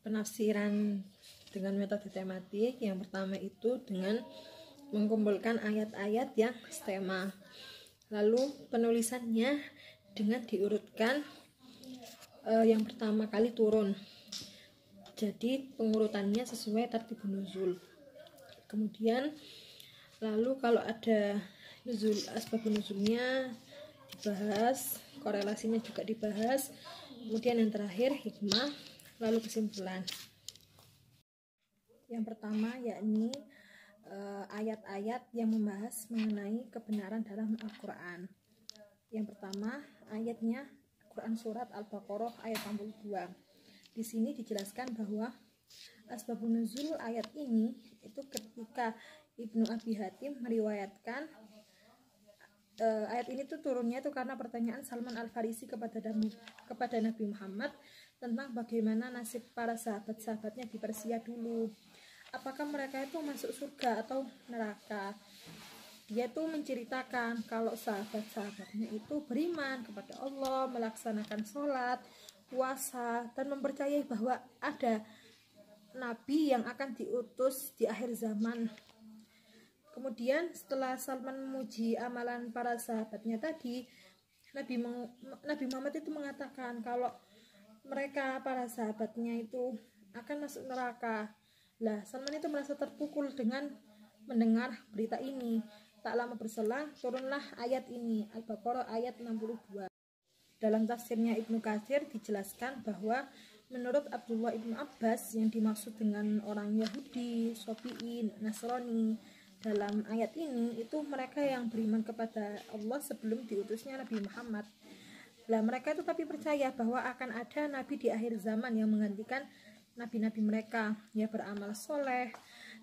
penafsiran dengan metode tematik. Yang pertama itu dengan mengumpulkan ayat-ayat yang stema. Lalu penulisannya dengan diurutkan yang pertama kali turun. Jadi pengurutannya sesuai tartibun nuzul. Kemudian lalu kalau ada nuzul, asbabun nuzulnya dibahas, korelasinya juga dibahas. Kemudian yang terakhir hikmah, lalu kesimpulan. Yang pertama yakni ayat-ayat yang membahas mengenai kebenaran dalam Al-Quran. Yang pertama ayatnya Quran surat Al-Baqarah ayat 62. Di sini dijelaskan bahwa asbabun nuzul ayat ini itu ketika Ibnu Abi Hatim meriwayatkan ayat ini tuh turunnya itu karena pertanyaan Salman Al-Farisi kepada Nabi Muhammad tentang bagaimana nasib para sahabat-sahabatnya di Persia dulu. Apakah mereka itu masuk surga atau neraka? Dia tuh menceritakan kalau sahabat-sahabatnya itu beriman kepada Allah, melaksanakan sholat, puasa, dan mempercayai bahwa ada nabi yang akan diutus di akhir zaman. Kemudian setelah Salman memuji amalan para sahabatnya tadi, Nabi Muhammad itu mengatakan kalau mereka para sahabatnya itu akan masuk neraka. Lah, Salman itu merasa terpukul dengan mendengar berita ini. Tak lama berselang turunlah ayat ini, Al-Baqarah ayat 62. Dalam tafsirnya Ibnu Katsir dijelaskan bahwa menurut Abdullah Ibnu Abbas yang dimaksud dengan orang Yahudi, Syafi'i, Nasrani dalam ayat ini itu mereka yang beriman kepada Allah sebelum diutusnya Nabi Muhammad. Lah mereka itu tapi percaya bahwa akan ada nabi di akhir zaman yang menggantikan nabi-nabi mereka, ya beramal soleh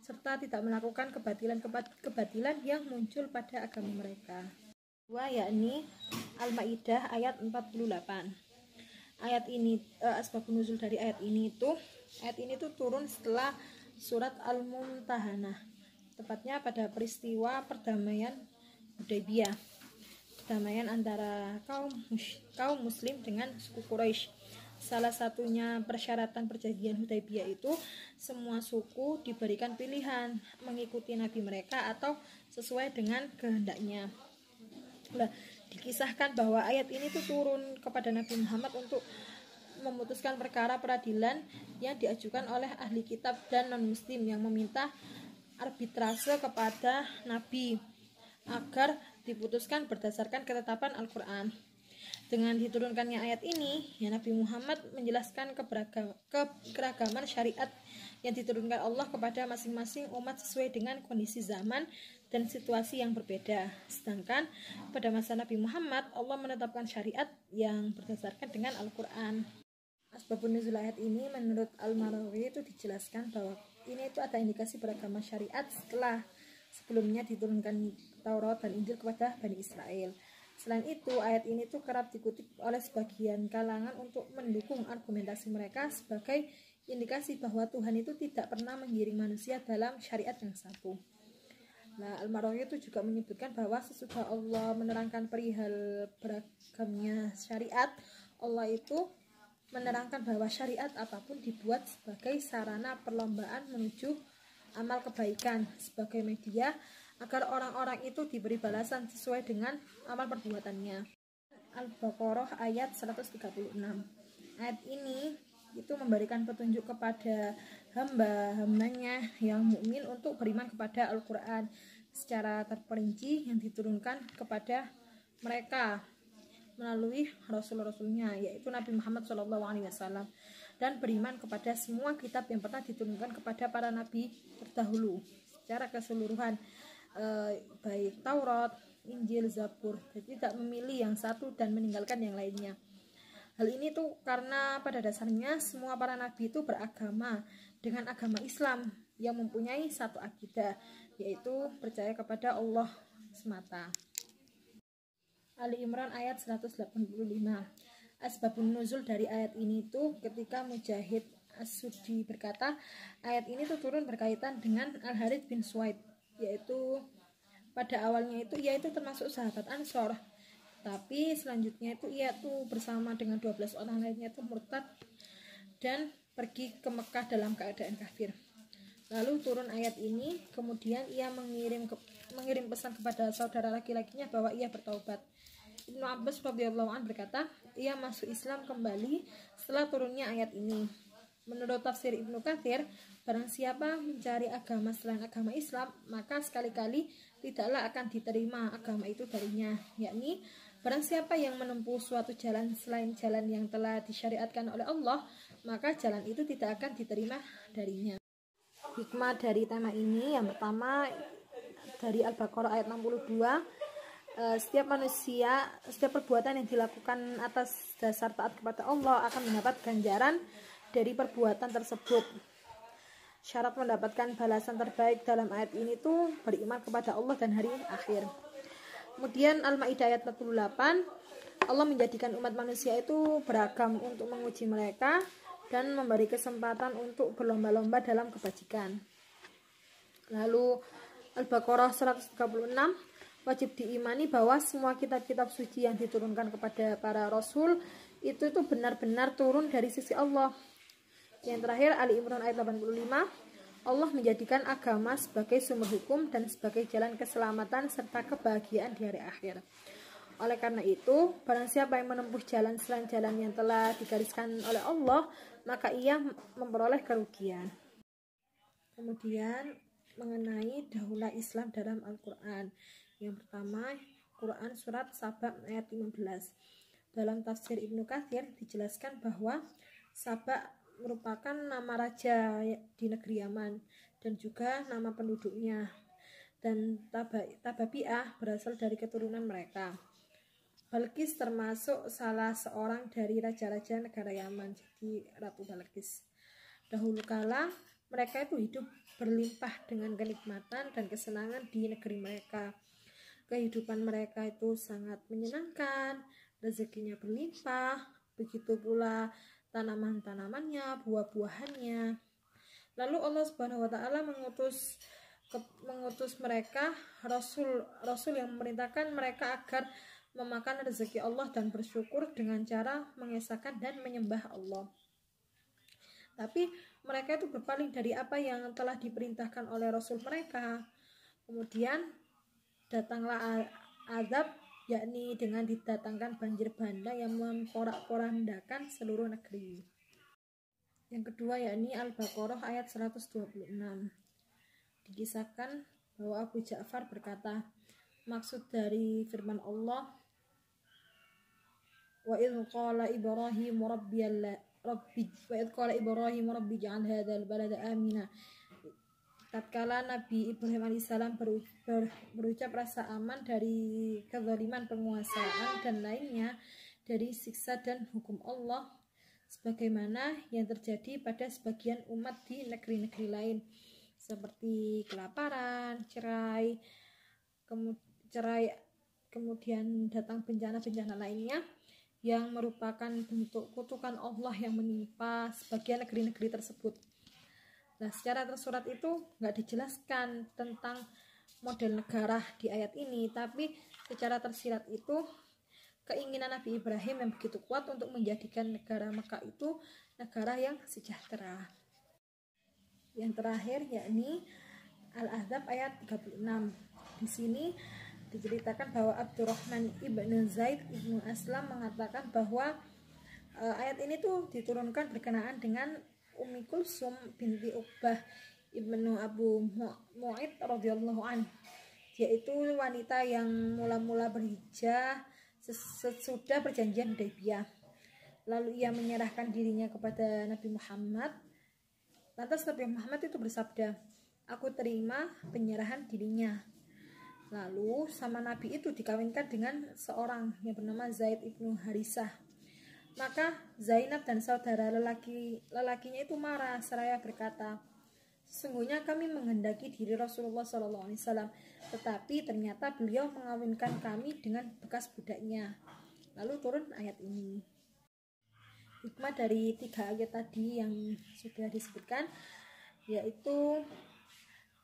serta tidak melakukan kebatilan yang muncul pada agama mereka. Dua yakni Al-Maidah ayat 48. Ayat ini asbabun nuzul dari ayat ini tuh turun setelah surat Al-Mumtahanah, tepatnya pada peristiwa perdamaian Hudaybiyah, perdamaian antara kaum muslim dengan suku Quraisy. Salah satunya persyaratan perjanjian Hudaybiyah itu semua suku diberikan pilihan mengikuti nabi mereka atau sesuai dengan kehendaknya. Nah, dikisahkan bahwa ayat ini tuh turun kepada Nabi Muhammad untuk memutuskan perkara peradilan yang diajukan oleh ahli kitab dan non-muslim yang meminta arbitrase kepada Nabi agar diputuskan berdasarkan ketetapan Al-Quran. Dengan diturunkannya ayat ini, ya Nabi Muhammad menjelaskan keragaman syariat yang diturunkan Allah kepada masing-masing umat sesuai dengan kondisi zaman dan situasi yang berbeda. Sedangkan pada masa Nabi Muhammad, Allah menetapkan syariat yang berdasarkan dengan Al-Quran. Asbabun nuzul ayat ini menurut Al-Marawi itu dijelaskan bahwa ini itu ada indikasi beragama syariat setelah sebelumnya diturunkan Taurat dan Injil kepada Bani Israel. Selain itu, ayat ini tuh kerap dikutip oleh sebagian kalangan untuk mendukung argumentasi mereka sebagai indikasi bahwa Tuhan itu tidak pernah menggiring manusia dalam syariat yang satu. Nah, Al-Marawi itu juga menyebutkan bahwa sesudah Allah menerangkan perihal beragamnya syariat, Allah itu menerangkan bahwa syariat apapun dibuat sebagai sarana perlombaan menuju amal kebaikan, sebagai media agar orang-orang itu diberi balasan sesuai dengan amal perbuatannya. Al-Baqarah ayat 136. Ayat ini itu memberikan petunjuk kepada hamba-hambanya yang mukmin untuk beriman kepada Al-Quran secara terperinci yang diturunkan kepada mereka melalui rasul-rasulnya, yaitu Nabi Muhammad SAW, dan beriman kepada semua kitab yang pernah diturunkan kepada para nabi terdahulu secara keseluruhan, baik Taurat, Injil, Zabur. Jadi tidak memilih yang satu dan meninggalkan yang lainnya. Hal ini tuh karena pada dasarnya semua para nabi itu beragama dengan agama Islam yang mempunyai satu akidah, yaitu percaya kepada Allah semata. Ali Imran ayat 185. Asbabun nuzul dari ayat ini tuh ketika Mujahid As-Suddi berkata, ayat ini tuh turun berkaitan dengan Al-Harith bin Suwaid, yaitu pada awalnya itu ia itu termasuk sahabat Ansor, tapi selanjutnya itu ia tuh bersama dengan 12 orang lainnya itu murtad dan pergi ke Mekah dalam keadaan kafir. Lalu turun ayat ini, kemudian ia mengirim pesan kepada saudara laki-lakinya bahwa ia bertaubat. Ibnu Abbas radhiyallahu anhu berkata, ia masuk Islam kembali setelah turunnya ayat ini. Menurut tafsir Ibnu Katsir, barang siapa mencari agama selain agama Islam, maka sekali-kali tidaklah akan diterima agama itu darinya, yakni barang siapa yang menempuh suatu jalan selain jalan yang telah disyariatkan oleh Allah, maka jalan itu tidak akan diterima darinya. Hikmah dari tema ini yang pertama dari Al-Baqarah ayat 62, setiap manusia, setiap perbuatan yang dilakukan atas dasar taat kepada Allah akan mendapat ganjaran dari perbuatan tersebut. Syarat mendapatkan balasan terbaik dalam ayat ini tuh beriman kepada Allah dan hari akhir. Kemudian Al-Maidah ayat 48, Allah menjadikan umat manusia itu beragam untuk menguji mereka dan memberi kesempatan untuk berlomba-lomba dalam kebajikan. Lalu Al-Baqarah 136, wajib diimani bahwa semua kitab-kitab suci yang diturunkan kepada para rasul itu benar-benar turun dari sisi Allah. Yang terakhir Ali Imran ayat 85, Allah menjadikan agama sebagai sumber hukum dan sebagai jalan keselamatan serta kebahagiaan di hari akhir. Oleh karena itu, barang siapa yang menempuh jalan selain jalan yang telah digariskan oleh Allah, maka ia memperoleh kerugian. Kemudian mengenai daulah Islam dalam Al-Quran. Yang pertama, Quran surat Saba ayat 15. Dalam tafsir Ibnu Katsir dijelaskan bahwa Saba merupakan nama raja di negeri Yaman dan juga nama penduduknya, dan Tababi'ah berasal dari keturunan mereka. Balqis termasuk salah seorang dari raja-raja negara Yaman, jadi Ratu Balqis. Dahulu kala mereka itu hidup berlimpah dengan kenikmatan dan kesenangan di negeri mereka. Kehidupan mereka itu sangat menyenangkan, rezekinya berlimpah, begitu pula tanaman-tanamannya, buah-buahannya. Lalu Allah Subhanahu wa taala mengutus mereka rasul yang memerintahkan mereka agar memakan rezeki Allah dan bersyukur dengan cara mengesahkan dan menyembah Allah. Tapi mereka itu berpaling dari apa yang telah diperintahkan oleh rasul mereka. Kemudian datanglah azab, yakni dengan didatangkan banjir bandang yang memporak-porandakan seluruh negeri. Yang kedua yakni Al-Baqarah ayat 126. Dikisahkan bahwa Abu Ja'far berkata, maksud dari firman Allah, wa idh qala Ibrahim rabbi ja'al hadzal balada amina. Tatkala Nabi Ibrahim alaihissalam berucap rasa aman dari kezaliman penguasaan dan lainnya dari siksa dan hukum Allah, sebagaimana yang terjadi pada sebagian umat di negeri-negeri lain seperti kelaparan, cerai, kemudian datang bencana-bencana lainnya yang merupakan bentuk kutukan Allah yang menimpa sebagian negeri-negeri tersebut. Nah, secara tersurat itu nggak dijelaskan tentang model negara di ayat ini, tapi secara tersirat itu keinginan Nabi Ibrahim yang begitu kuat untuk menjadikan negara Mekah itu negara yang sejahtera. Yang terakhir yakni Al-Ahzab ayat 36. Di sini diceritakan bahwa Abdurrahman ibnu Zaid ibnu Aslam mengatakan bahwa ayat ini tuh diturunkan berkenaan dengan Ummi Kulsum binti Uqbah ibnu Abu Mu'id radhiyallahu anhu, yaitu wanita yang mula-mula berhijrah sesudah perjanjian Hudaybiyah. Lalu ia menyerahkan dirinya kepada Nabi Muhammad. Lantas Nabi Muhammad itu bersabda, aku terima penyerahan dirinya. Lalu sama Nabi itu dikawinkan dengan seorang yang bernama Zaid ibnu Harisah. Maka Zainab dan saudara lelakinya itu marah seraya berkata, sesungguhnya kami menghendaki diri Rasulullah SAW, tetapi ternyata beliau mengawinkan kami dengan bekas budaknya. Lalu turun ayat ini. Hikmah dari 3 ayat tadi yang sudah disebutkan, yaitu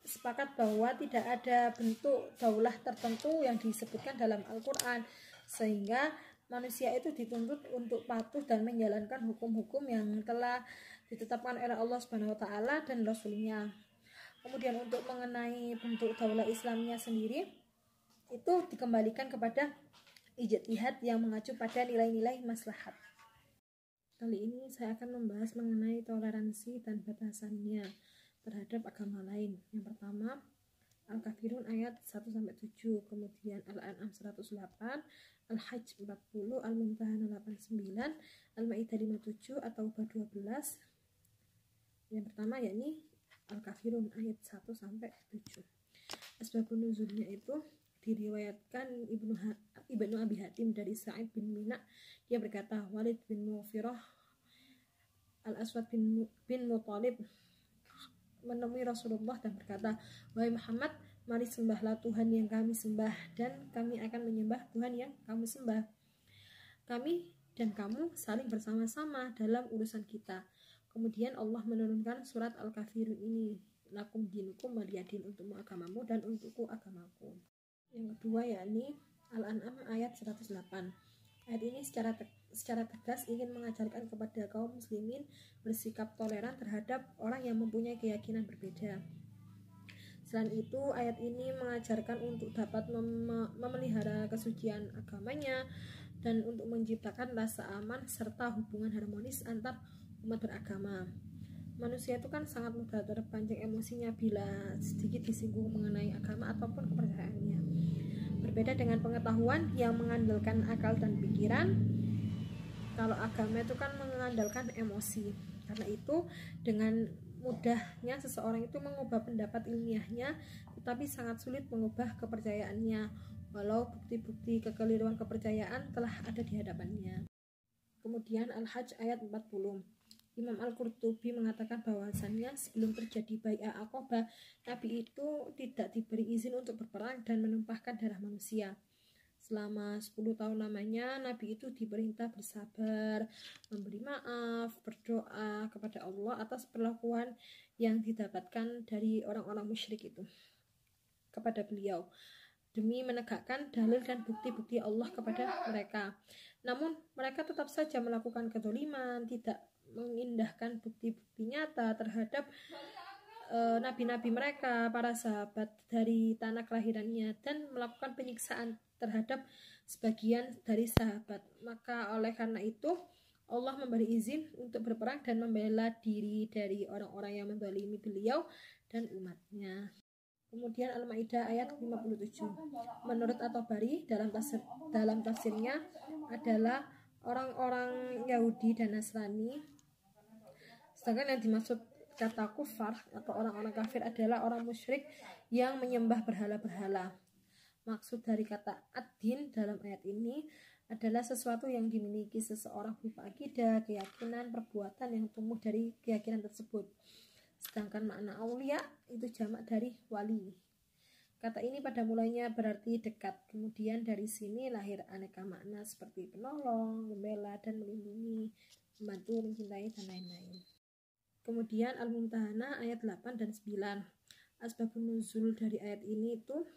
sepakat bahwa tidak ada bentuk daulah tertentu yang disebutkan dalam Al-Quran, sehingga manusia itu dituntut untuk patuh dan menjalankan hukum-hukum yang telah ditetapkan oleh Allah Subhanahu wa taala dan Rasulnya. Kemudian untuk mengenai bentuk daulah Islamnya sendiri itu dikembalikan kepada ijtihad yang mengacu pada nilai-nilai maslahat. Kali ini saya akan membahas mengenai toleransi dan batasannya terhadap agama lain. Yang pertama, Al-Kafirun ayat 1-7, kemudian Al-An'am 108, Al-Hajj 40, Al-Mumtahanah 89, Al-Maidah 57, At-Taubah 12. Yang pertama yakni Al-Kafirun ayat 1-7. Asbabun nuzulnya itu diriwayatkan Ibnu Abi Hatim dari Sa'id bin Mina. Dia berkata, Walid bin Mughirah Al-Aswad bin Muthalib menemui Rasulullah dan berkata, wahai Muhammad, mari sembahlah Tuhan yang kami sembah dan kami akan menyembah Tuhan yang kamu sembah. Kami dan kamu saling bersama-sama dalam urusan kita. Kemudian Allah menurunkan surat Al-Kafirun ini, lakum dinukum waliyadin, untukmu agamamu dan untukku agamaku. Yang kedua yakni Al-An'am ayat 108. Ayat ini secara tegas ingin mengajarkan kepada kaum muslimin bersikap toleran terhadap orang yang mempunyai keyakinan berbeda. Selain itu, ayat ini mengajarkan untuk dapat memelihara kesucian agamanya dan untuk menciptakan rasa aman serta hubungan harmonis antar umat beragama. Manusia itu kan sangat mudah terpancing emosinya bila sedikit disinggung mengenai agama ataupun kepercayaannya. Berbeda dengan pengetahuan yang mengandalkan akal dan pikiran, kalau agama itu kan mengandalkan emosi. Karena itu dengan mudahnya seseorang itu mengubah pendapat ilmiahnya, tetapi sangat sulit mengubah kepercayaannya, walau bukti-bukti kekeliruan kepercayaan telah ada di hadapannya. Kemudian Al-Hajj ayat 40. Imam Al-Qurtubi mengatakan bahwasannya sebelum terjadi Bai'ah Aqabah, Nabi itu tidak diberi izin untuk berperang dan menumpahkan darah manusia. Selama 10 tahun lamanya, Nabi itu diperintah bersabar, memberi maaf, berdoa kepada Allah atas perlakuan yang didapatkan dari orang-orang musyrik itu kepada beliau, demi menegakkan dalil dan bukti-bukti Allah kepada mereka. Namun mereka tetap saja melakukan kezaliman, tidak mengindahkan bukti-bukti nyata terhadap nabi-nabi mereka, para sahabat dari tanah kelahirannya, dan melakukan penyiksaan terhadap sebagian dari sahabat. Maka oleh karena itu Allah memberi izin untuk berperang dan membela diri dari orang-orang yang menzalimi beliau dan umatnya. Kemudian Al-Maidah ayat 57. Menurut At-Tabari dalam tafsirnya adalah orang-orang Yahudi dan Nasrani. Sedangkan yang dimaksud kata kufar atau orang-orang kafir adalah orang musyrik yang menyembah berhala-berhala. Maksud dari kata ad-din dalam ayat ini adalah sesuatu yang dimiliki seseorang berupa akidah, keyakinan, perbuatan yang tumbuh dari keyakinan tersebut. Sedangkan makna aulia itu jamak dari wali. Kata ini pada mulanya berarti dekat. Kemudian dari sini lahir aneka makna seperti penolong, membela dan melindungi, membantu, mencintai dan lain-lain. Kemudian Al-Mumtahanah ayat 8 dan 9. Asbabun nuzul dari ayat ini itu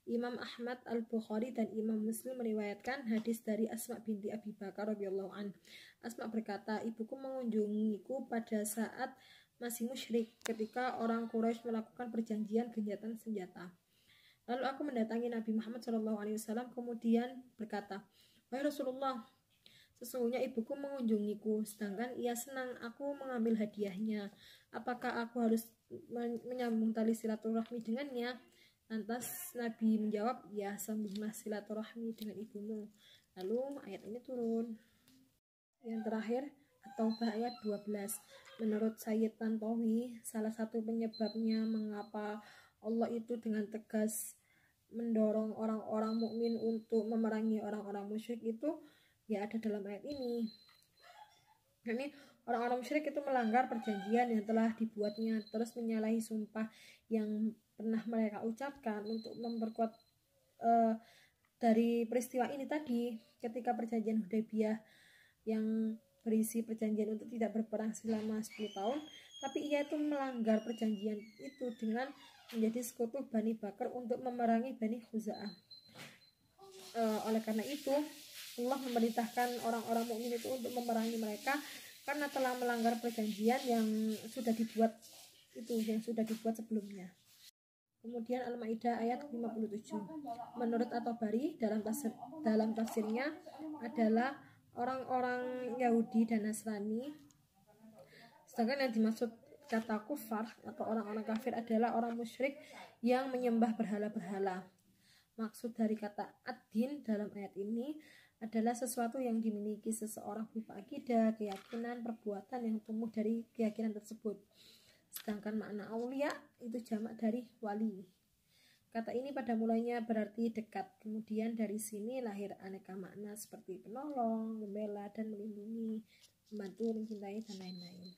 Imam Ahmad Al-Bukhari dan Imam Muslim meriwayatkan hadis dari Asma binti Abi Bakar radhiyallahu an. Asma berkata, ibuku mengunjungiku pada saat masih musyrik ketika orang Quraisy melakukan perjanjian gencatan senjata. Lalu aku mendatangi Nabi Muhammad SAW kemudian berkata, wahai Rasulullah, sesungguhnya ibuku mengunjungiku, sedangkan ia senang aku mengambil hadiahnya. Apakah aku harus menyambung tali silaturahmi dengannya? Lantas Nabi menjawab, ya, sambunglah silaturahmi dengan ibumu. Lalu ayat ini turun. Yang terakhir, At-Taubah ayat 12. Menurut Sayyid Tantawi, salah satu penyebabnya mengapa Allah itu dengan tegas mendorong orang-orang mukmin untuk memerangi orang-orang musyrik itu ya ada dalam ayat ini. Ini orang-orang musyrik itu melanggar perjanjian yang telah dibuatnya, terus menyalahi sumpah yang pernah mereka ucapkan untuk memperkuat dari peristiwa ini tadi. Ketika perjanjian Hudaybiyah yang berisi perjanjian untuk tidak berperang selama 10 tahun, tapi ia itu melanggar perjanjian itu dengan menjadi sekutu Bani Bakar untuk memerangi Bani Khuza'ah. Oleh karena itu Allah memerintahkan orang-orang mukmin itu untuk memerangi mereka karena telah melanggar perjanjian yang sudah dibuat sebelumnya. Kemudian Al-Maidah ayat 57. Menurut At-Tabari dalam tafsirnya adalah orang-orang Yahudi dan Nasrani. Sedangkan yang dimaksud kata kufar atau orang-orang kafir adalah orang musyrik yang menyembah berhala-berhala. Maksud dari kata ad-din dalam ayat ini adalah sesuatu yang dimiliki seseorang berupa akidah, keyakinan, perbuatan yang tumbuh dari keyakinan tersebut. Sedangkan makna aulia itu jamak dari wali. Kata ini pada mulanya berarti dekat. Kemudian dari sini lahir aneka makna seperti penolong, membela dan melindungi, membantu, mencintai dan lain-lain.